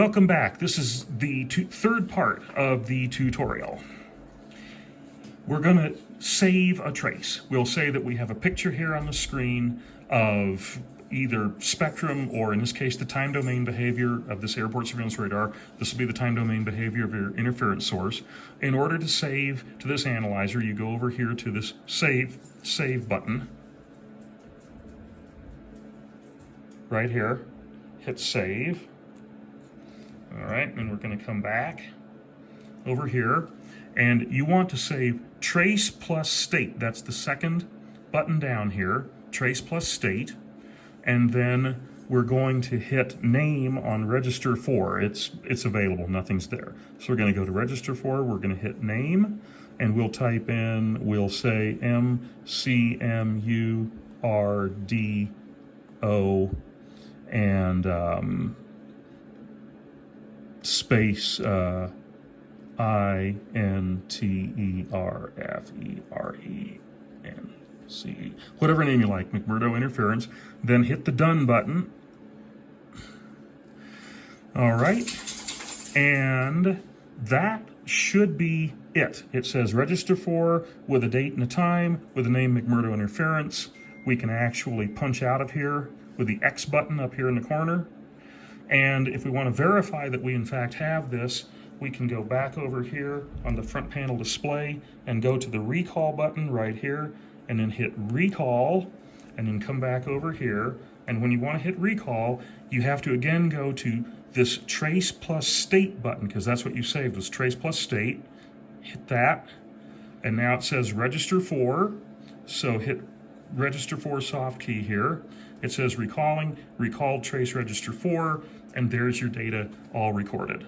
Welcome back. This is the third part of the tutorial. We're going to save a trace. We'll say that we have a picture here on the screen of either spectrum or, in this case, the time domain behavior of this airport surveillance radar. This will be the time domain behavior of your interference source. In order to save to this analyzer, you go over here to this save button. Right here. Hit save. All right, and we're going to come back over here, and you want to save trace plus state. That's the second button down here, trace plus state, and then we're going to hit name on register 4. It's available, nothing's there. So we're going to go to register 4, we're going to hit name, and we'll type in, we'll say McMurdo and space INTERFERENCE, whatever name you like, McMurdo interference. Then hit the done button. All right, and that should be it. It says register for with a date and a time with the name McMurdo interference. We can actually punch out of here with the X button up here in the corner. And if we want to verify that we in fact have this, we can go back over here on the front panel display and go to the recall button right here and then hit recall and then come back over here. And when you want to hit recall, you have to again go to this trace plus state button, because that's what you saved was trace plus state. Hit that, and now it says register for, so hit register for soft key here. It says recalled trace register 4, and there's your data all recorded.